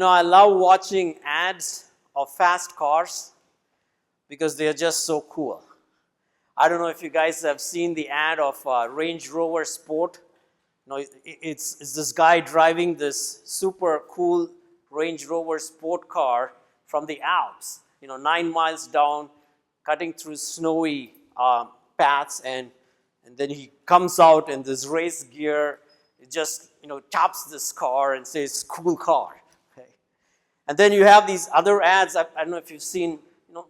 I love watching ads of fast cars because they are just so cool. I don't know if you guys have seen the ad of Range Rover Sport. It's this guy driving this super cool Range Rover Sport car from the Alps, 9 miles down, cutting through snowy paths, and then he comes out in this race gear. It just, taps this car and says, cool car. Okay. And then you have these other ads. I don't know if you've seen,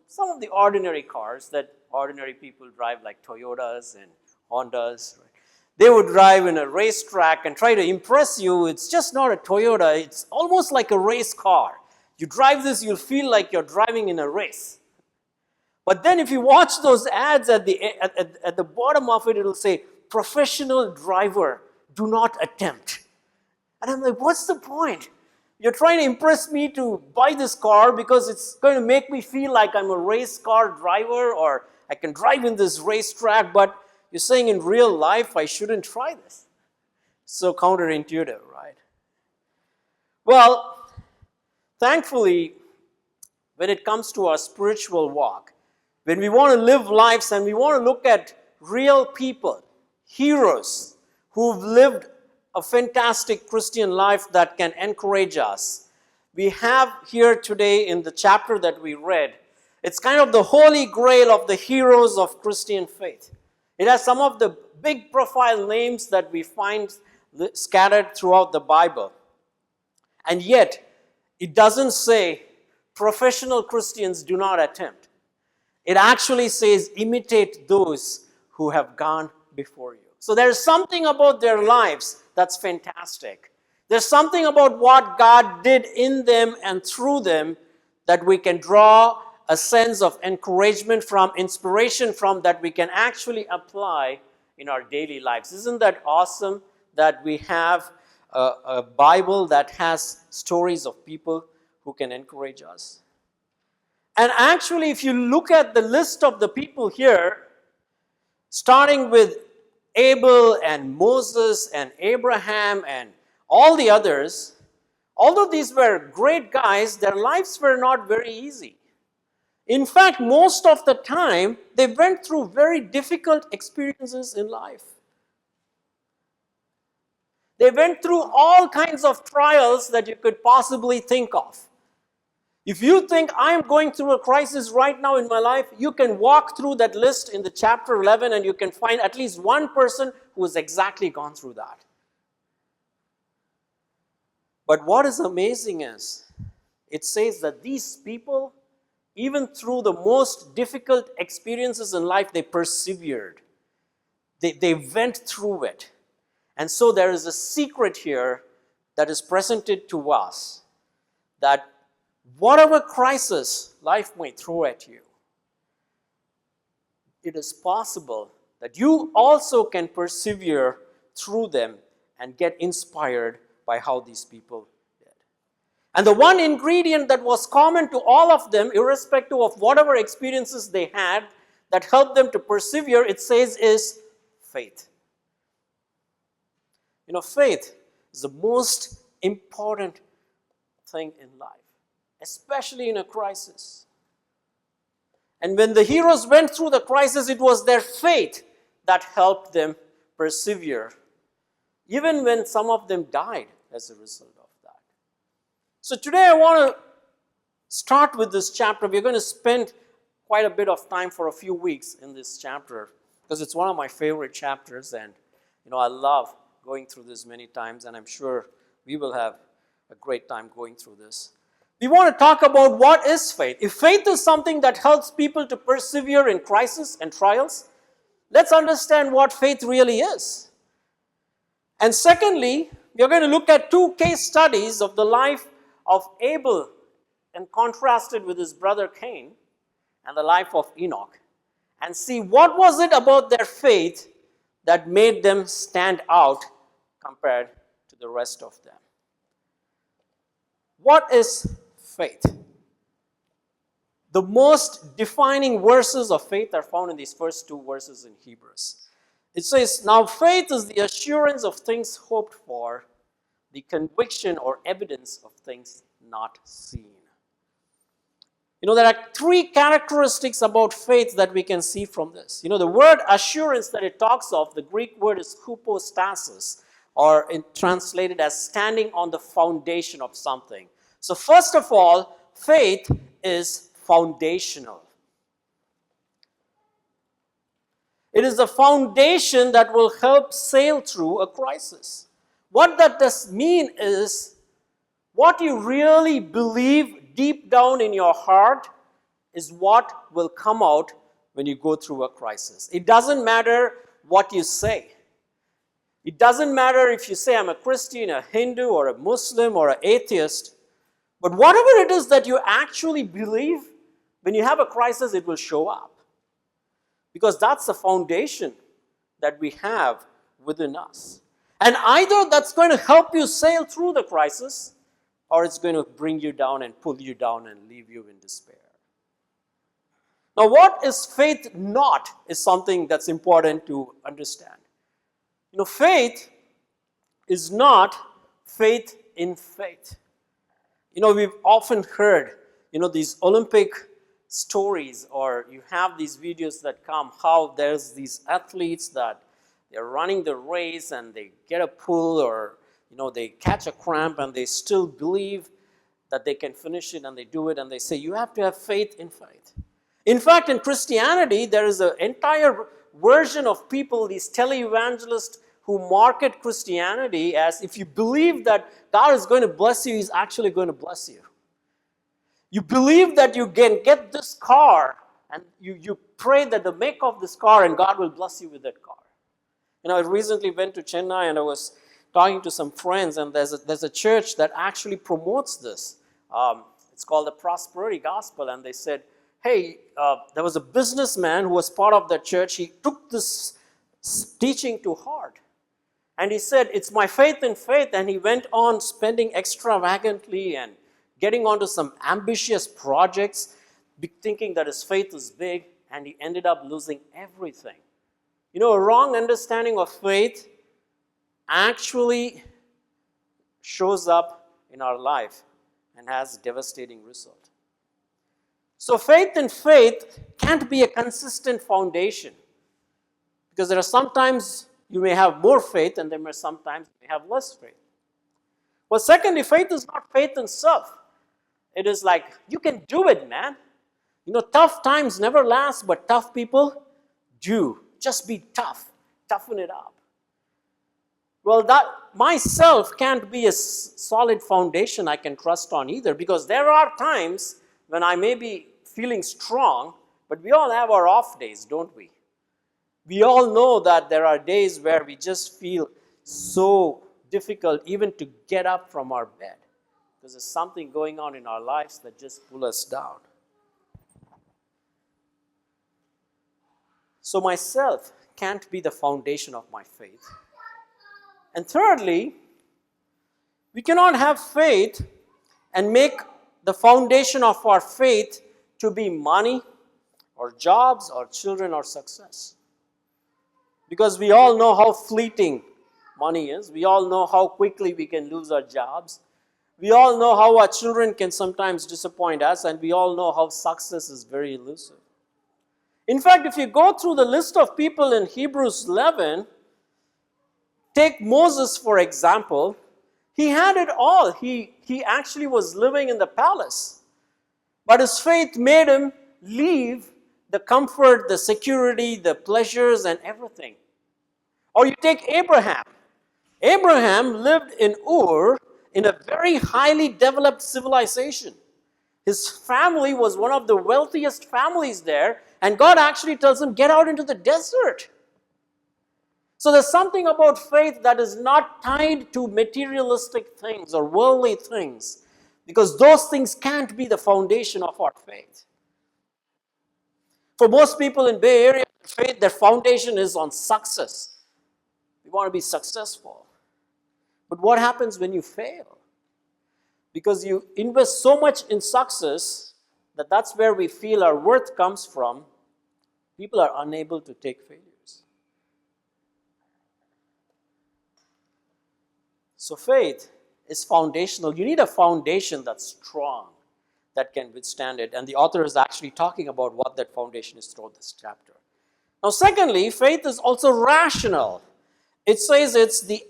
some of the ordinary cars that ordinary people drive, like Toyotas and Hondas. Right? They would drive in a racetrack and try to impress you. It's just not a Toyota. It's almost like a race car. You drive this, you'll feel like you're driving in a race. But then if you watch those ads at the bottom of it, it'll say, professional driver, do not attempt. And I'm like, what's the point? You're trying to impress me to buy this car because it's going to make me feel like I'm a race car driver or I can drive in this racetrack, but you're saying in real life I shouldn't try this. So counterintuitive, right? Well, thankfully, when it comes to our spiritual walk, when we want to live lives and we want to look at real people, heroes who've lived a fantastic Christian life that can encourage us, we have here today in the chapter that we read, it's kind of the holy grail of the heroes of Christian faith. It has some of the big profile names that we find scattered throughout the Bible. And yet, it doesn't say professional Christians do not attempt. It actually says imitate those who have gone before you. So there's something about their lives that's fantastic. There's something about what God did in them and through them that we can draw a sense of encouragement from, inspiration from, that we can actually apply in our daily lives. Isn't that awesome that we have a Bible that has stories of people who can encourage us? And actually, if you look at the list of the people here, starting with Abel and Moses and Abraham and all the others, although these were great guys, their lives were not very easy. In fact, most of the time, they went through very difficult experiences in life. They went through all kinds of trials that you could possibly think of. If you think I'm going through a crisis right now in my life, you can walk through that list in the chapter 11 and you can find at least one person who has exactly gone through that. But what is amazing is, it says that these people, even through the most difficult experiences in life, they persevered. They went through it. And so there is a secret here that is presented to us, that whatever crisis life may throw at you, it is possible that you also can persevere through them and get inspired by how these people did. And the one ingredient that was common to all of them, irrespective of whatever experiences they had, that helped them to persevere, it says, is faith. Faith is the most important thing in life, especially in a crisis. And when the heroes went through the crisis, it was their faith that helped them persevere, even when some of them died as a result of that. So today I want to start with this chapter. We're going to spend quite a bit of time for a few weeks in this chapter because it's one of my favorite chapters, and I love going through this many times, and I'm sure we will have a great time going through this. We want to talk about what is faith. If faith is something that helps people to persevere in crisis and trials, let's understand what faith really is. And secondly, we're going to look at two case studies of the life of Abel and contrasted with his brother Cain, and the life of Enoch, and see what was it about their faith that made them stand out compared to the rest of them. What is faith? The most defining verses of faith are found in these first two verses in Hebrews. It says, now faith is the assurance of things hoped for, the conviction or evidence of things not seen. There are three characteristics about faith that we can see from this. The word assurance that it talks of, the Greek word is hypostasis, or translated as standing on the foundation of something. So first of all, faith is foundational. It is the foundation that will help sail through a crisis. What that does mean is, what you really believe deep down in your heart is what will come out when you go through a crisis. It doesn't matter what you say. It doesn't matter if you say, I'm a Christian, a Hindu, or a Muslim, or an atheist. But whatever it is that you actually believe, when you have a crisis, it will show up. Because that's the foundation that we have within us. And either that's going to help you sail through the crisis, or it's going to bring you down and pull you down and leave you in despair. Now, what is faith not is something that's important to understand. Faith is not faith in faith. We've often heard, these Olympic stories, or you have these videos that come, how there's these athletes that they're running the race and they get a pull, or they catch a cramp and they still believe that they can finish it, and they do it, and they say, you have to have faith in faith. In fact, in Christianity, there is an entire version of people, these televangelists, who market Christianity as, if you believe that God is going to bless you, He's actually going to bless you. You believe that you can get this car, and you pray that the make of this car, and God will bless you with that car. I recently went to Chennai, and I was talking to some friends, and there's a church that actually promotes this. It's called the Prosperity Gospel, and they said, hey, there was a businessman who was part of that church. He took this teaching to heart. And he said, it's my faith in faith. And he went on spending extravagantly and getting onto some ambitious projects, thinking that his faith was big, and he ended up losing everything. A wrong understanding of faith actually shows up in our life and has a devastating result. So faith in faith can't be a consistent foundation, because there are sometimes you may have more faith, and there may sometimes you may have less faith. Well, secondly, faith is not faith in self. It is like, you can do it, man. Tough times never last, but tough people do. Just be tough. Toughen it up. Well, that myself can't be a solid foundation I can trust on either, because there are times when I may be feeling strong, but we all have our off days, don't we? We all know that there are days where we just feel so difficult even to get up from our bed, because there's something going on in our lives that just pull us down. So myself can't be the foundation of my faith. And thirdly, we cannot have faith and make the foundation of our faith to be money or jobs or children or success. Because we all know how fleeting money is. We all know how quickly we can lose our jobs. We all know how our children can sometimes disappoint us, and we all know how success is very elusive. In fact, if you go through the list of people in Hebrews 11, take Moses, for example. He had it all. He actually was living in the palace. But his faith made him leave the comfort, the security, the pleasures, and everything. Or you take Abraham. Abraham lived in Ur, in a very highly developed civilization. His family was one of the wealthiest families there, and God actually tells him, get out into the desert. So there's something about faith that is not tied to materialistic things or worldly things, because those things can't be the foundation of our faith. For most people in Bay Area, faith, their foundation is on success. We want to be successful. But what happens when you fail? Because you invest so much in success that that's where we feel our worth comes from. People are unable to take failures. So faith is foundational. You need a foundation that's strong, that can withstand it. And the author is actually talking about what that foundation is throughout this chapter. Now, secondly, faith is also rational. It says it's the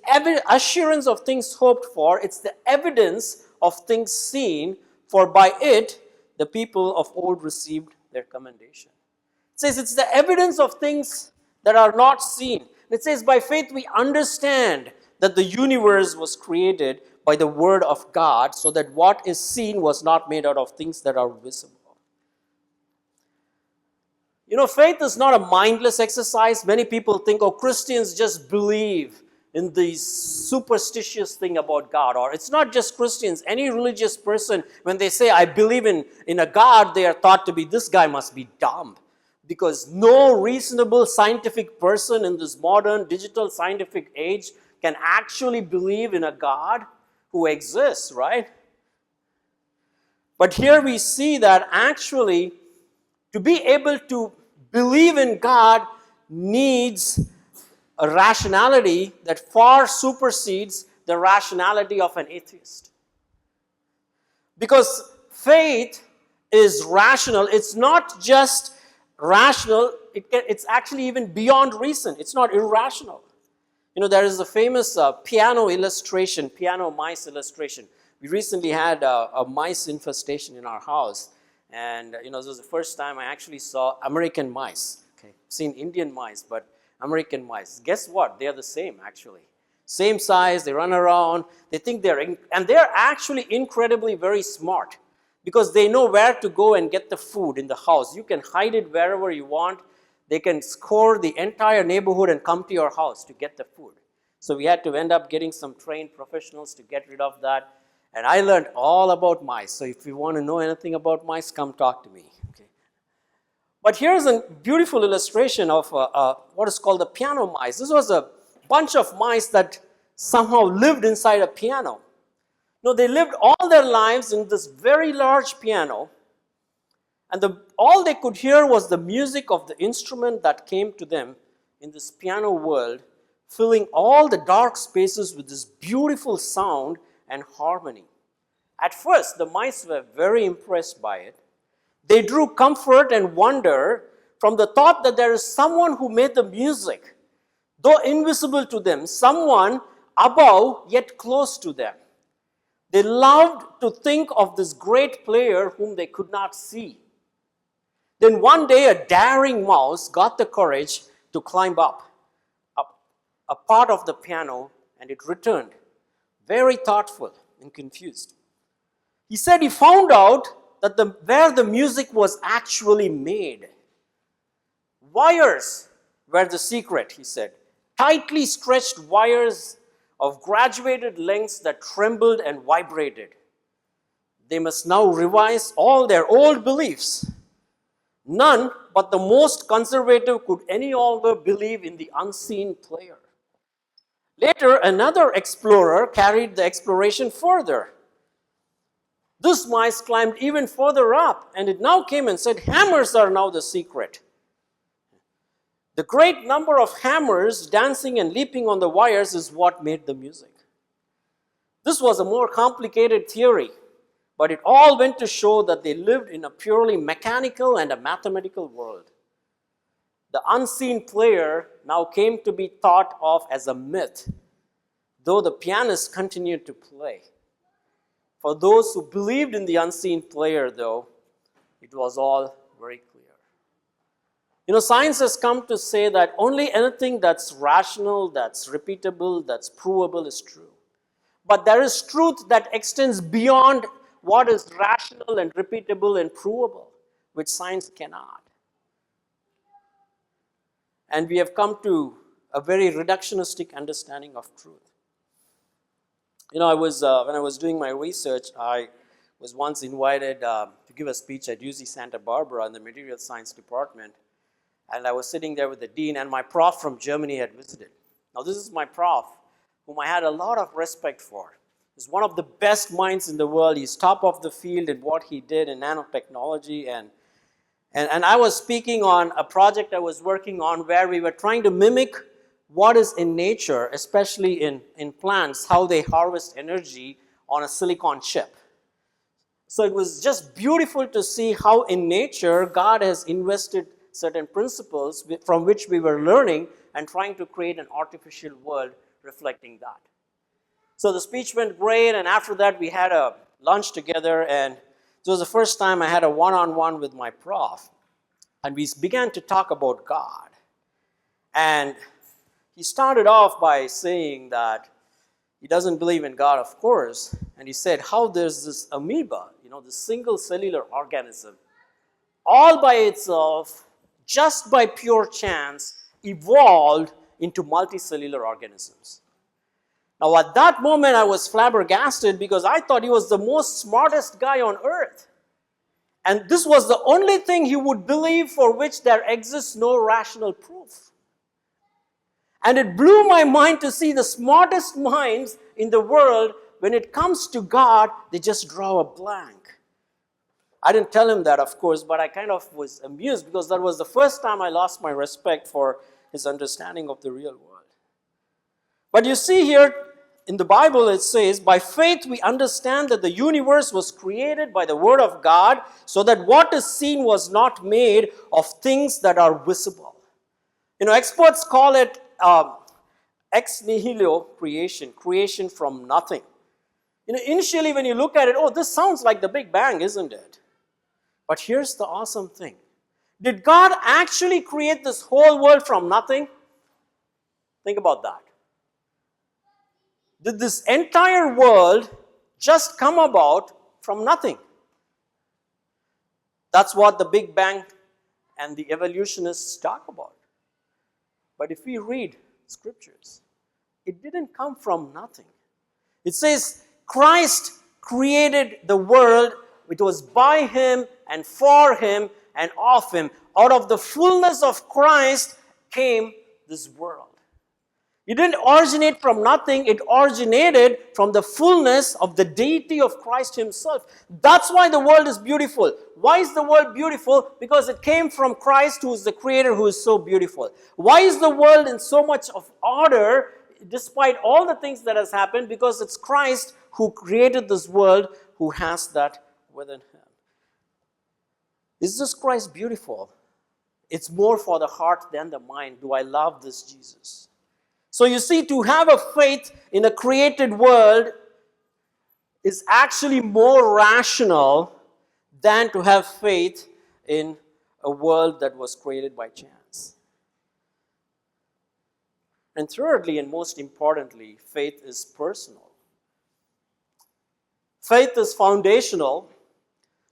assurance of things hoped for. It's the evidence of things seen, for by it the people of old received their commendation. It says it's the evidence of things that are not seen. It says by faith we understand that the universe was created by the word of God, so that what is seen was not made out of things that are visible. You know, faith is not a mindless exercise. Many people think, oh, Christians just believe in these superstitious thing about God. Or it's not just Christians. Any religious person, when they say, I believe in a God, they are thought to be, this guy must be dumb. Because no reasonable scientific person in this modern digital scientific age can actually believe in a God who exists, right? But here we see that actually to be able to believe in God needs a rationality that far supersedes the rationality of an atheist. Because faith is rational. It's not just rational, it's actually even beyond reason. It's not irrational. You know, there is a famous piano mice illustration. We recently had a mice infestation in our house. And, you know, this was the first time I actually saw American mice. Okay, seen Indian mice, but American mice. Guess what? They are the same, actually. Same size, they run around, they think and they're actually incredibly very smart because they know where to go and get the food in the house. You can hide it wherever you want. They can scour the entire neighborhood and come to your house to get the food. So we had to end up getting some trained professionals to get rid of that. And I learned all about mice. So if you want to know anything about mice, come talk to me. Okay. But here's a beautiful illustration of what is called the piano mice. This was a bunch of mice that somehow lived inside a piano. No, they lived all their lives in this very large piano. And all they could hear was the music of the instrument that came to them in this piano world, filling all the dark spaces with this beautiful sound and harmony. At first, the mice were very impressed by it. They drew comfort and wonder from the thought that there is someone who made the music, though invisible to them, someone above yet close to them. They loved to think of this great player whom they could not see. Then one day a daring mouse got the courage to climb up a part of the piano, and it returned, very thoughtful and confused. He said he found out that where the music was actually made. Wires were the secret, he said. Tightly stretched wires of graduated lengths that trembled and vibrated. They must now revise all their old beliefs. None but the most conservative could any longer believe in the unseen player. Later, another explorer carried the exploration further. This mice climbed even further up, and it now came and said, hammers are now the secret. The great number of hammers dancing and leaping on the wires is what made the music. This was a more complicated theory, but it all went to show that they lived in a purely mechanical and a mathematical world. The unseen player now came to be thought of as a myth, though the pianist continued to play. For those who believed in the unseen player, though, it was all very clear. You know, science has come to say that only anything that's rational, that's repeatable, that's provable is true. But there is truth that extends beyond what is rational and repeatable and provable, which science cannot. And we have come to a very reductionistic understanding of truth. You know, when I was doing my research, I was once invited to give a speech at UC Santa Barbara in the material science department. And I was sitting there with the dean, and my prof from Germany had visited. Now, this is my prof, whom I had a lot of respect for. He's one of the best minds in the world. He's top of the field in what he did in nanotechnology. And I was speaking on a project I was working on where we were trying to mimic what is in nature, especially in plants, how they harvest energy on a silicon chip. So it was just beautiful to see how in nature God has invested certain principles from which we were learning and trying to create an artificial world reflecting that. So the speech went great, and after that we had a lunch together, and it was the first time I had a one-on-one with my prof, and we began to talk about God. And he started off by saying that he doesn't believe in God, of course, and he said how there's this amoeba, this single cellular organism, all by itself, just by pure chance, evolved into multicellular organisms. Now, at that moment, I was flabbergasted because I thought he was the most smartest guy on earth. And this was the only thing he would believe for which there exists no rational proof. And it blew my mind to see the smartest minds in the world, when it comes to God, they just draw a blank. I didn't tell him that, of course, but I kind of was amused because that was the first time I lost my respect for his understanding of the real world. But you see here in the Bible it says, by faith we understand that the universe was created by the word of God, so that what is seen was not made of things that are visible. Experts call it ex nihilo creation from nothing. Initially when you look at it, this sounds like the Big Bang, isn't it? But here's the awesome thing. Did God actually create this whole world from nothing? Think about that. Did this entire world just come about from nothing? That's what the Big Bang and the evolutionists talk about. But if we read scriptures, it didn't come from nothing. It says Christ created the world. It was by him and for him and of him. Out of the fullness of Christ came this world. It didn't originate from nothing. It originated from the fullness of the deity of Christ himself. That's why the world is beautiful. Why is the world beautiful? Because it came from Christ, who is the creator, who is so beautiful. Why is the world in so much of order despite all the things that has happened? Because it's Christ who created this world, who has that within him. Is this Christ beautiful? It's more for the heart than the mind. Do I love this Jesus? So you see, to have a faith in a created world is actually more rational than to have faith in a world that was created by chance. And thirdly, and most importantly, faith is personal. Faith is foundational.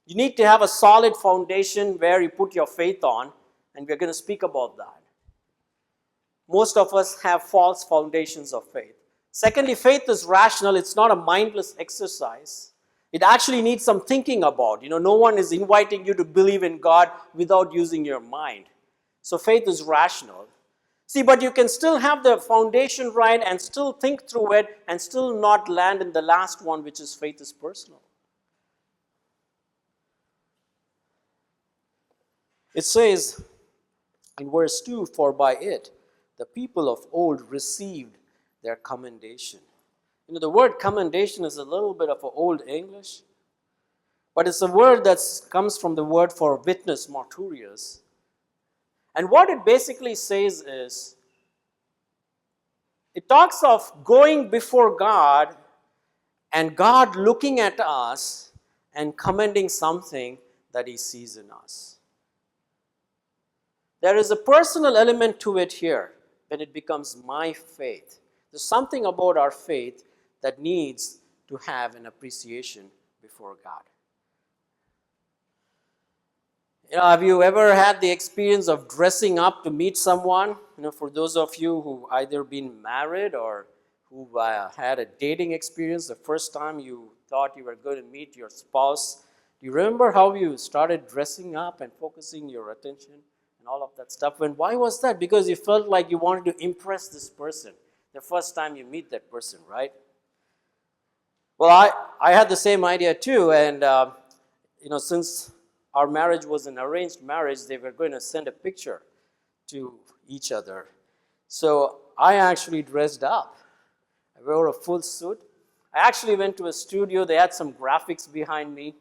You need to have a solid foundation where you put your faith on, and we're going to speak about that. Most of us have false foundations of faith. Secondly, faith is rational. It's not a mindless exercise. It actually needs some thinking about. No one is inviting you to believe in God without using your mind. So faith is rational. See, but you can still have the foundation right and still think through it and still not land in the last one, which is faith is personal. It says in verse 2, for by it the people of old received their commendation. The word commendation is a little bit of an old English, but it's a word that comes from the word for witness, martyrios. And what it basically says is, it talks of going before God and God looking at us and commending something that he sees in us. There is a personal element to it here when it becomes my faith. There's something about our faith that needs to have an appreciation before God. Have you ever had the experience of dressing up to meet someone? For those of you who either been married or who had a dating experience, the first time you thought you were going to meet your spouse, do you remember how you started dressing up and focusing your attention and all of that stuff? And why was that? Because you felt like you wanted to impress this person the first time you meet that person, right? Well, I had the same idea too, and since our marriage was an arranged marriage, they were going to send a picture to each other. So I actually dressed up. I wore a full suit. I actually went to a studio. They had some graphics behind me.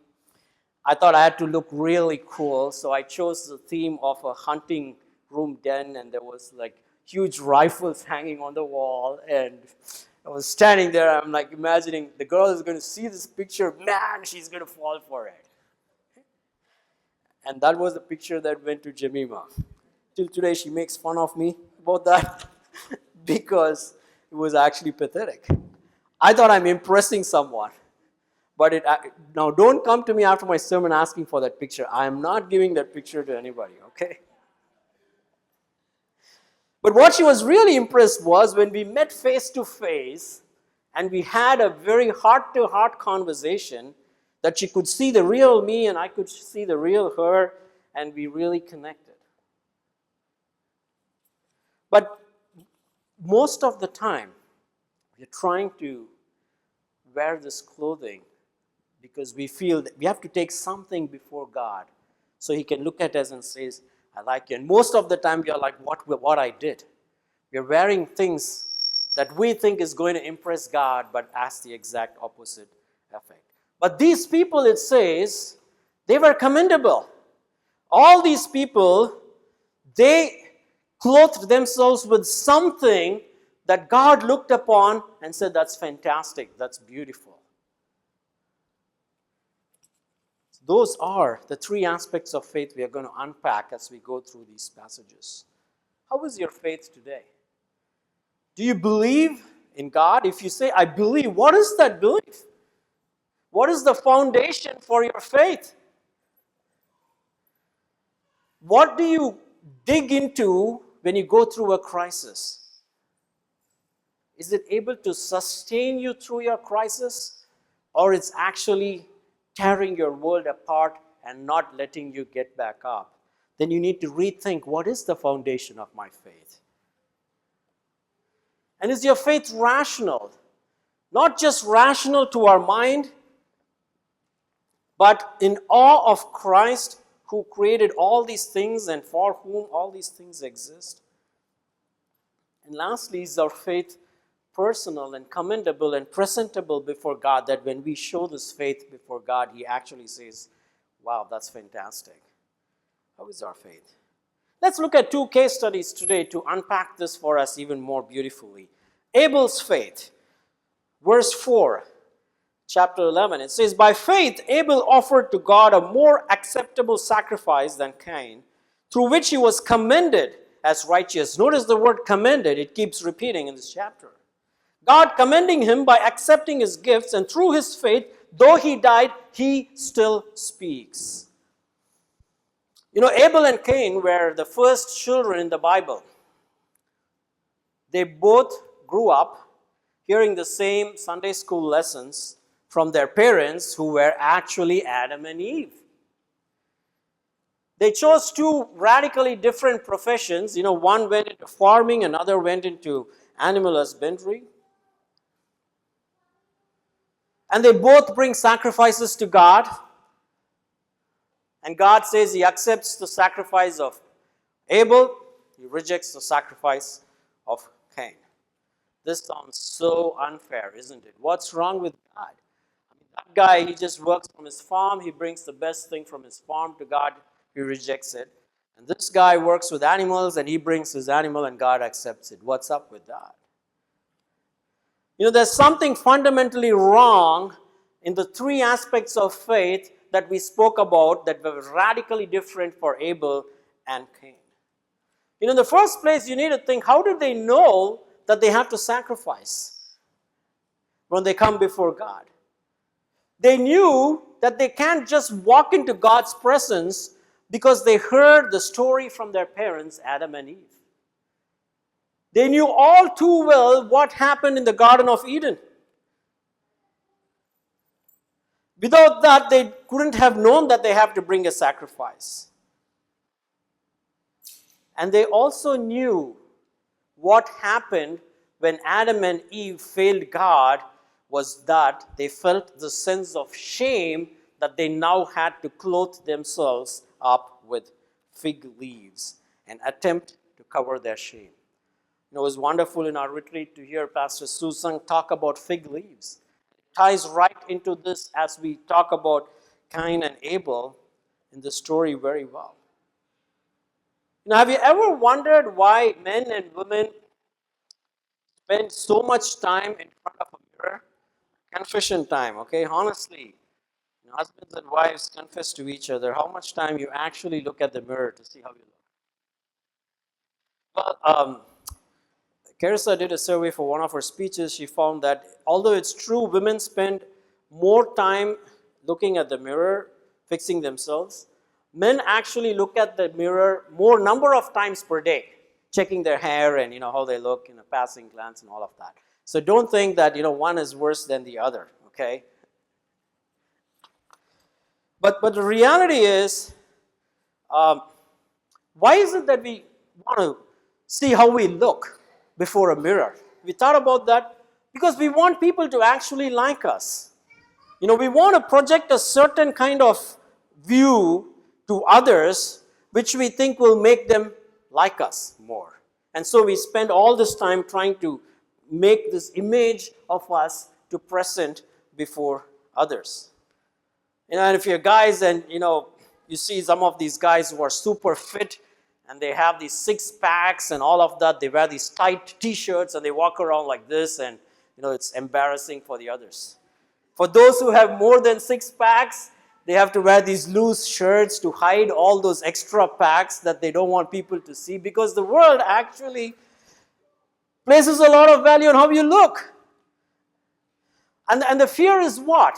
I thought I had to look really cool, so I chose the theme of a hunting room den, and there was like huge rifles hanging on the wall, and I was standing there. I'm like imagining the girl is going to see this picture. Man, she's going to fall for it. And that was the picture that went to Jemima. Till today, she makes fun of me about that because it was actually pathetic. I thought I'm impressing someone. But now don't come to me after my sermon asking for that picture. I am not giving that picture to anybody, okay? But what she was really impressed was when we met face to face and we had a very heart-to-heart conversation, that she could see the real me and I could see the real her, and we really connected. But most of the time, we're trying to wear this clothing because we feel that we have to take something before God so He can look at us and says, I like you. And most of the time, we are like, what I did. We're wearing things that we think is going to impress God, but has the exact opposite effect. But these people, it says, they were commendable. All these people, they clothed themselves with something that God looked upon and said, that's fantastic, that's beautiful. Those are the three aspects of faith we are going to unpack as we go through these passages. How is your faith today? Do you believe in God? If you say, I believe, what is that belief? What is the foundation for your faith? What do you dig into when you go through a crisis? Is it able to sustain you through your crisis? Or it's actually tearing your world apart and not letting you get back up? Then you need to rethink, what is the foundation of my faith? And is your faith rational? Not just rational to our mind, but in awe of Christ who created all these things and for whom all these things exist. And lastly, is our faith personal and commendable and presentable before God, that when we show this faith before God, He actually says, wow, that's fantastic. How is our faith? Let's look at two case studies today to unpack this for us even more beautifully. Abel's faith, verse 4, chapter 11, it says, by faith Abel offered to God a more acceptable sacrifice than Cain, through which he was commended as righteous. Notice the word commended, it keeps repeating in this chapter. God commending him by accepting his gifts, and through his faith, though he died, he still speaks. You know, Abel and Cain were the first children in the Bible. They both grew up hearing the same Sunday school lessons from their parents, who were actually Adam and Eve. They chose two radically different professions. You know, one went into farming, another went into animal husbandry. And they both bring sacrifices to God. And God says He accepts the sacrifice of Abel. He rejects the sacrifice of Cain. This sounds so unfair, isn't it? What's wrong with God? I mean, that guy, he just works from his farm. He brings the best thing from his farm to God. He rejects it. And this guy works with animals, and he brings his animal, and God accepts it. What's up with that? You know, there's something fundamentally wrong in the three aspects of faith that we spoke about that were radically different for Abel and Cain. You know, in the first place, you need to think, how did they know that they have to sacrifice when they come before God? They knew that they can't just walk into God's presence because they heard the story from their parents, Adam and Eve. They knew all too well what happened in the Garden of Eden. Without that, they couldn't have known that they have to bring a sacrifice. And they also knew what happened when Adam and Eve failed God was that they felt the sense of shame that they now had to clothe themselves up with fig leaves and attempt to cover their shame. You know, it was wonderful in our retreat to hear Pastor Susan talk about fig leaves. ties right into this as we talk about Cain and Abel in the story very well. Now, have you ever wondered why men and women spend so much time in front of a mirror? Confession time, okay? Honestly, husbands and wives confess to each other how much time you actually look at the mirror to see how you look. Well, Carissa did a survey for one of her speeches. She found that although it's true, women spend more time looking at the mirror, fixing themselves, men actually look at the mirror more number of times per day, checking their hair and how they look in a passing glance and all of that. So don't think that one is worse than the other, okay? But the reality is, why is it that we want to see how we look before a mirror? We thought about that because we want people to actually like us. We want to project a certain kind of view to others which we think will make them like us more. And so we spend all this time trying to make this image of us to present before others. And if you're guys and you see some of these guys who are super fit and they have these six packs and all of that, they wear these tight t-shirts and they walk around like this, and it's embarrassing for the others. For those who have more than six packs, they have to wear these loose shirts to hide all those extra packs that they don't want people to see, because the world actually places a lot of value on how you look. And the fear is what?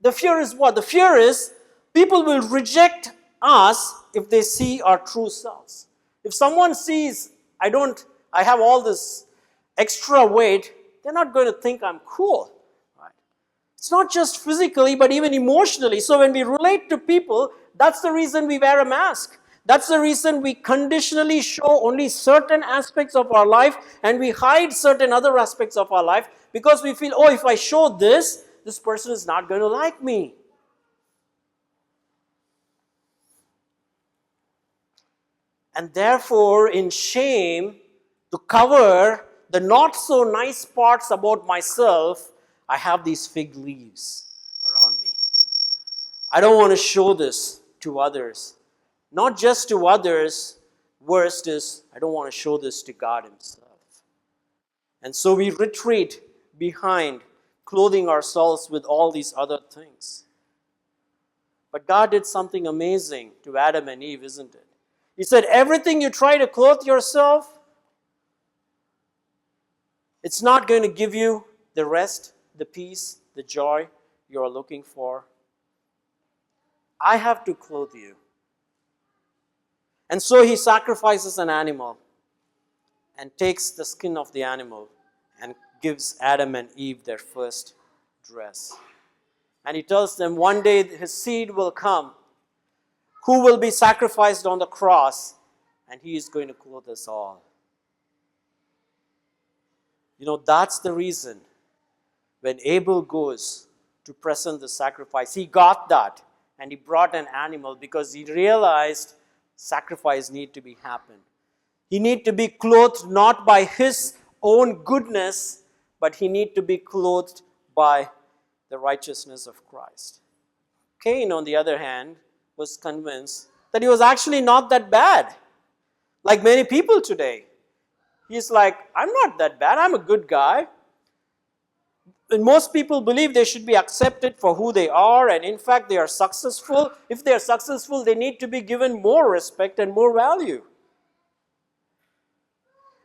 The fear is what? The fear is people will reject us if they see our true selves. If someone sees, I have all this extra weight, they're not going to think I'm cool. Right? It's not just physically, but even emotionally. So when we relate to people, that's the reason we wear a mask. That's the reason we conditionally show only certain aspects of our life and we hide certain other aspects of our life, because we feel, if I show this person is not going to like me. And therefore, in shame, to cover the not so nice parts about myself, I have these fig leaves around me. I don't want to show this to others. Not just to others, worst is, I don't want to show this to God Himself. And so we retreat behind clothing ourselves with all these other things. But God did something amazing to Adam and Eve, isn't it? He said, everything you try to clothe yourself, it's not going to give you the rest, the peace, the joy you're looking for. I have to clothe you. And so He sacrifices an animal and takes the skin of the animal and gives Adam and Eve their first dress. And He tells them one day His seed will come, who will be sacrificed on the cross, and He is going to clothe us all. That's the reason when Abel goes to present the sacrifice, he got that and he brought an animal because he realized sacrifice need to be happen. He need to be clothed not by his own goodness, but he need to be clothed by the righteousness of Christ. Cain, on the other hand, was convinced that he was actually not that bad. Like many people today. He's like, I'm not that bad, I'm a good guy. And most people believe they should be accepted for who they are, and in fact they are successful. If they are successful, they need to be given more respect and more value.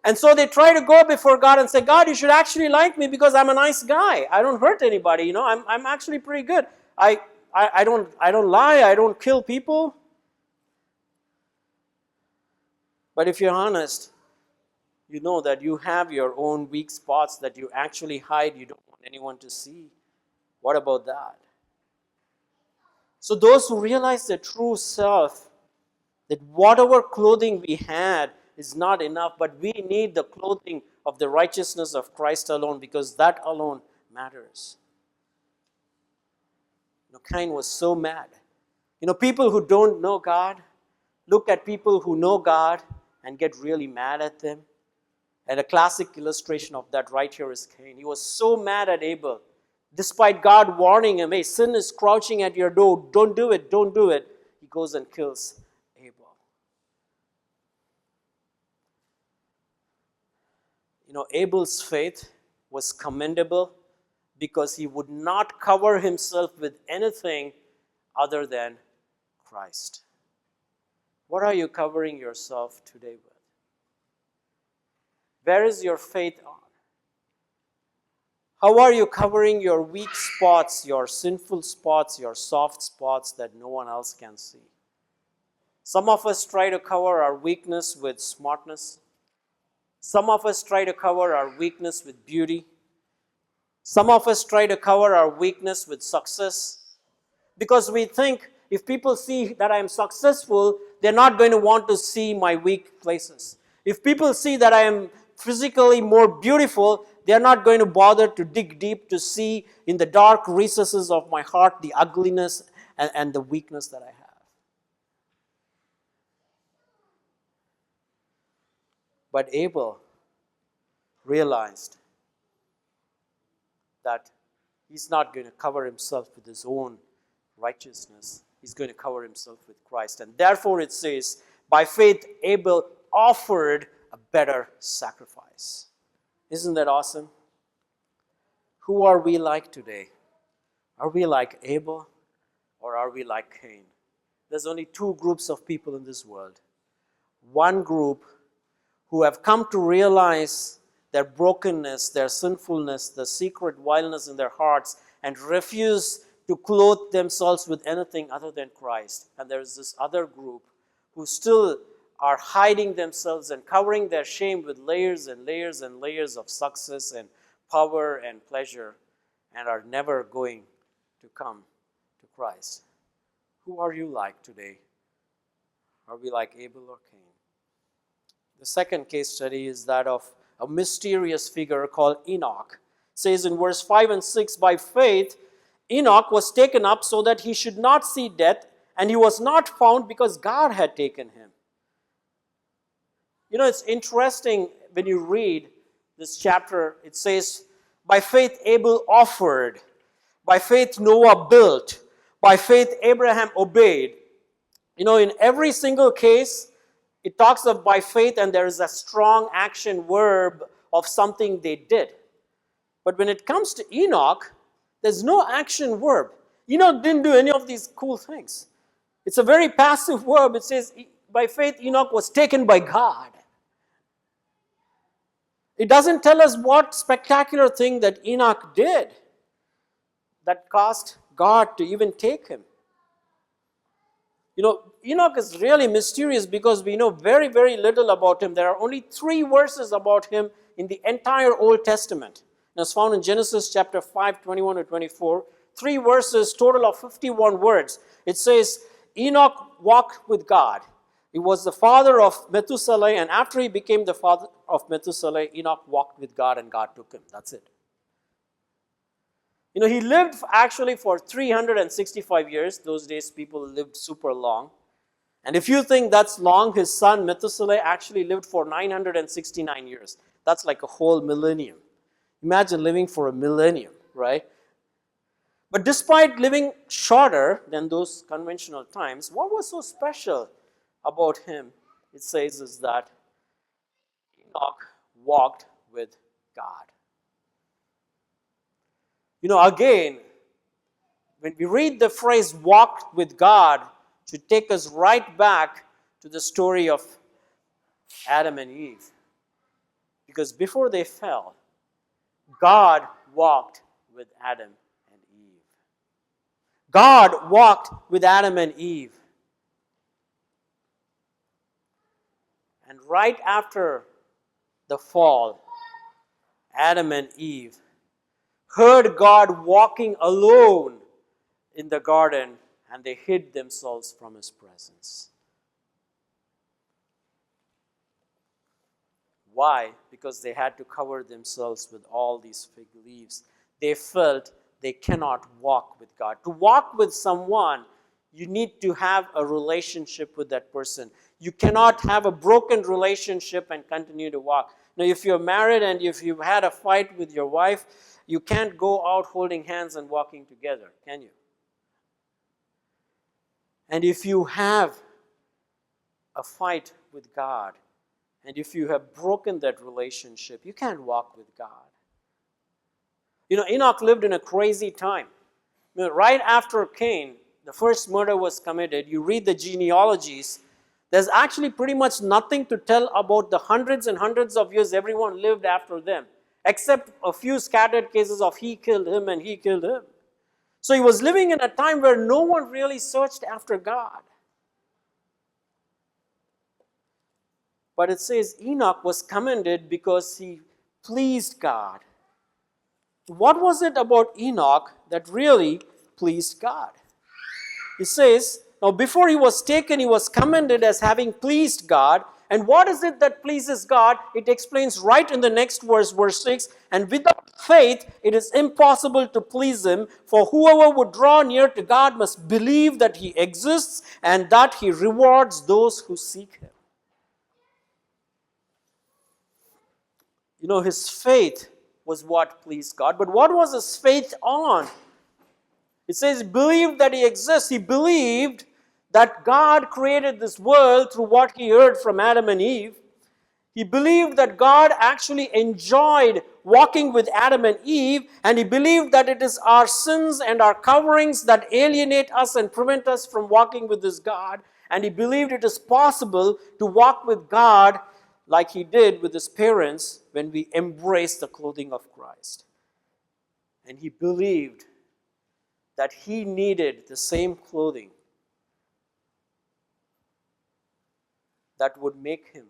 And so they try to go before God and say, God, you should actually like me because I'm a nice guy. I don't hurt anybody, I'm actually pretty good. I don't lie, I don't kill people. But if you're honest, you know that you have your own weak spots that you actually hide, you don't want anyone to see. What about that? So those who realize their true self, that whatever clothing we had is not enough, but we need the clothing of the righteousness of Christ alone, because that alone matters. Cain was so mad. People who don't know God look at people who know God and get really mad at them. And a classic illustration of that right here is Cain. He was so mad at Abel. Despite God warning him, hey, sin is crouching at your door, don't do it, don't do it, he goes and kills Abel. Abel's faith was commendable because he would not cover himself with anything other than Christ. What are you covering yourself today with? Where is your faith on? How are you covering your weak spots, your sinful spots, your soft spots that no one else can see? Some of us try to cover our weakness with smartness. Some of us try to cover our weakness with beauty. Some of us try to cover our weakness with success. Because we think if people see that I am successful, they're not going to want to see my weak places. If people see that I am physically more beautiful, they're not going to bother to dig deep to see in the dark recesses of my heart the ugliness and the weakness that I have. But Abel realized that he's not going to cover himself with his own righteousness. He's going to cover himself with Christ. And therefore it says, by faith Abel offered a better sacrifice. Isn't that awesome? Who are we like today? Are we like Abel or are we like Cain? There's only two groups of people in this world. One group who have come to realize their brokenness, their sinfulness, the secret vileness in their hearts, and refuse to clothe themselves with anything other than Christ. And there's this other group who still are hiding themselves and covering their shame with layers and layers and layers of success and power and pleasure, and are never going to come to Christ. Who are you like today? Are we like Abel or Cain? The second case study is that of a mysterious figure called Enoch. It says in verse 5 and 6, by faith Enoch was taken up so that he should not see death, and he was not found because God had taken him. It's interesting when you read this chapter, it says, by faith Abel offered, by faith Noah built, by faith Abraham obeyed. In every single case, it talks of by faith and there is a strong action verb of something they did. But when it comes to Enoch, there's no action verb. Enoch didn't do any of these cool things. It's a very passive verb. It says, by faith Enoch was taken by God. It doesn't tell us what spectacular thing that Enoch did that caused God to even take him. Enoch is really mysterious because we know very, very little about him. There are only 3 verses about him in the entire Old Testament. And it's found in Genesis chapter 5, 21 to 24. 3 verses, total of 51 words. It says, Enoch walked with God. He was the father of Methuselah, and after he became the father of Methuselah, Enoch walked with God and God took him. That's it. He lived actually for 365 years. Those days people lived super long. And if you think that's long, his son Methuselah actually lived for 969 years. That's like a whole millennium. Imagine living for a millennium, right? But despite living shorter than those conventional times, what was so special about him, it says, is that Enoch walked with God. Again, when we read the phrase walked with God, it should take us right back to the story of Adam and Eve. Because before they fell, God walked with Adam and Eve. God walked with Adam and Eve. And right after the fall, Adam and Eve heard God walking alone in the garden, and they hid themselves from his presence. Why? Because they had to cover themselves with all these fig leaves. They felt they cannot walk with God. To walk with someone, you need to have a relationship with that person. You cannot have a broken relationship and continue to walk. Now, if you're married and if you've had a fight with your wife, you can't go out holding hands and walking together, can you? And if you have a fight with God, and if you have broken that relationship, you can't walk with God. Enoch lived in a crazy time. Right after Cain, the first murder was committed, you read the genealogies, there's actually pretty much nothing to tell about the hundreds and hundreds of years everyone lived after them, except a few scattered cases of he killed him and he killed him. So he was living in a time where no one really searched after God. But it says Enoch was commended because he pleased God. What was it about Enoch that really pleased God? It says, now before he was taken, he was commended as having pleased God. And what is it that pleases God? It explains right in the next verse, verse 6. And without faith, it is impossible to please him. For whoever would draw near to God must believe that he exists and that he rewards those who seek him. His faith was what pleased God. But what was his faith on? It says, he believed that he exists. He believed that God created this world through what he heard from Adam and Eve. He believed that God actually enjoyed walking with Adam and Eve, and he believed that it is our sins and our coverings that alienate us and prevent us from walking with this God. And he believed it is possible to walk with God like he did with his parents when we embrace the clothing of Christ. And he believed that he needed the same clothing that would make him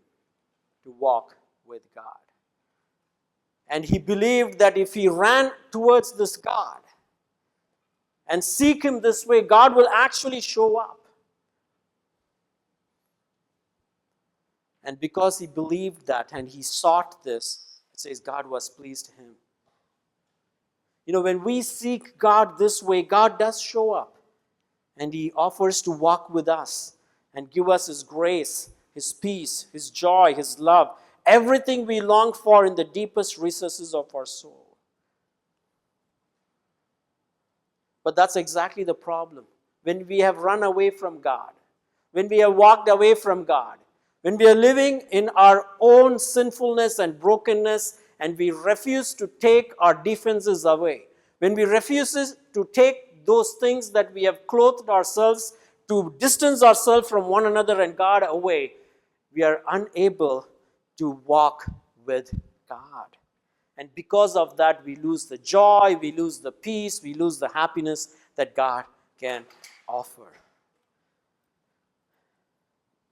to walk with God. And he believed that if he ran towards this God and seek him this way, God will actually show up. And because he believed that and he sought this, it says God was pleased to him. When we seek God this way, God does show up. And he offers to walk with us and give us his grace, his peace, his joy, his love, everything we long for in the deepest recesses of our soul. But that's exactly the problem. When we have run away from God, when we have walked away from God, when we are living in our own sinfulness and brokenness, and we refuse to take our defenses away, when we refuse to take those things that we have clothed ourselves, to distance ourselves from one another and God away, we are unable to walk with God. And because of that, we lose the joy, we lose the peace, we lose the happiness that God can offer.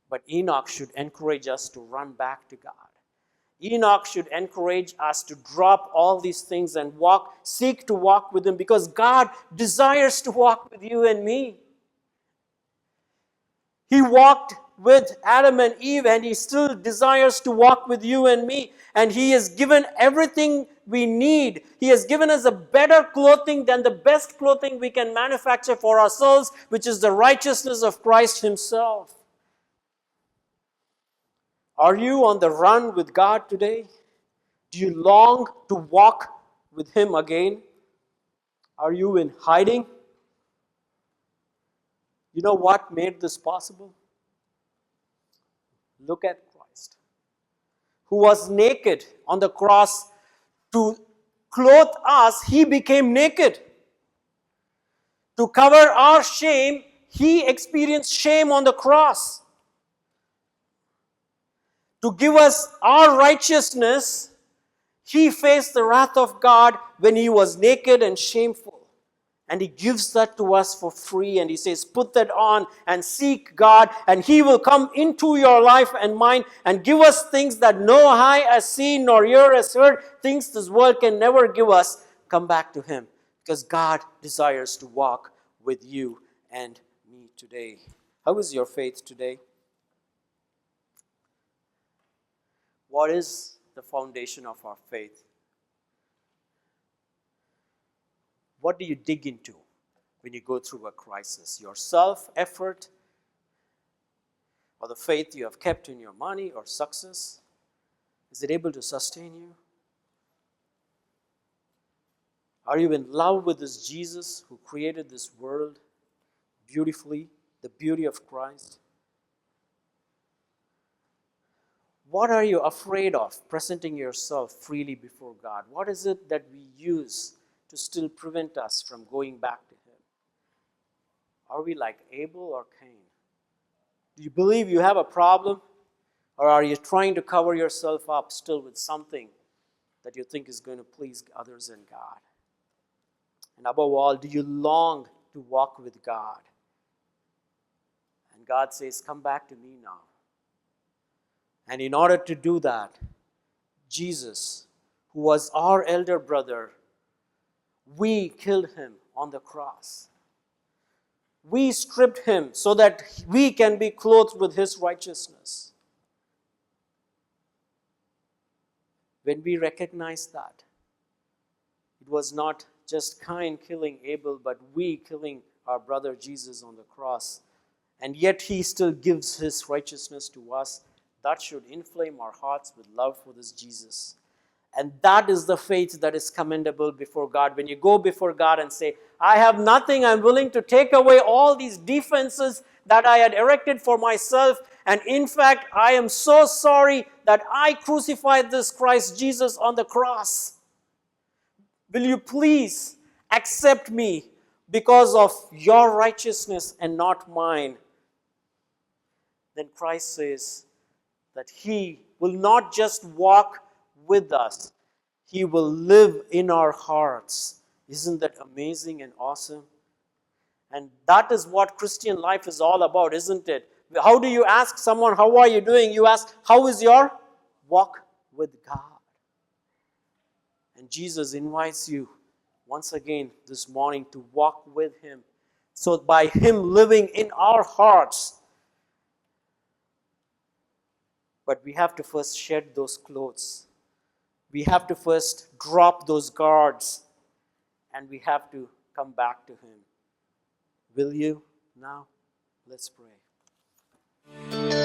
But Enoch should encourage us to run back to God. Enoch should encourage us to drop all these things and seek to walk with him, because God desires to walk with you and me. He walked with Adam and Eve, and he still desires to walk with you and me. And he has given everything we need. He has given us a better clothing than the best clothing we can manufacture for ourselves, which is the righteousness of Christ himself. Are you on the run with God today? Do you long to walk with him again? Are you in hiding? You know what made this possible? Look at Christ, who was naked on the cross. To clothe us, he became naked. To cover our shame, he experienced shame on the cross. To give us our righteousness, he faced the wrath of God when he was naked and shameful. And he gives that to us for free. And he says, put that on and seek God. And he will come into your life and mine and give us things that no eye has seen nor ear has heard. Things this world can never give us. Come back to him. Because God desires to walk with you and me today. How is your faith today? What is the foundation of our faith? What do you dig into when you go through a crisis? Your self-effort, or the faith you have kept in your money or success? Is it able to sustain you? Are you in love with this Jesus who created this world beautifully, the beauty of Christ? What are you afraid of presenting yourself freely before God? What is it that we use to still prevent us from going back to Him? Are we like Abel or Cain? Do you believe you have a problem? Or are you trying to cover yourself up still with something that you think is going to please others and God? And above all, do you long to walk with God? And God says, come back to me now. And in order to do that, Jesus, who was our elder brother, we killed him on the cross. We stripped him so that we can be clothed with his righteousness. When we recognize that, it was not just Cain killing Abel, but we killing our brother Jesus on the cross. And yet he still gives his righteousness to us. That should inflame our hearts with love for this Jesus. And that is the faith that is commendable before God. When you go before God and say, I have nothing, I'm willing to take away all these defenses that I had erected for myself. And in fact, I am so sorry that I crucified this Christ Jesus on the cross. Will you please accept me because of your righteousness and not mine? Then Christ says that He will not just walk with us, He will live in our hearts. Isn't that amazing and awesome? And that is what Christian life is all about, isn't it? How do you ask someone, how are you doing? You ask, how is your walk with God? And Jesus invites you once again this morning to walk with Him. So by Him living in our hearts, but we have to first shed those clothes. We have to first drop those guards, and we have to come back to Him. Will you now? Let's pray.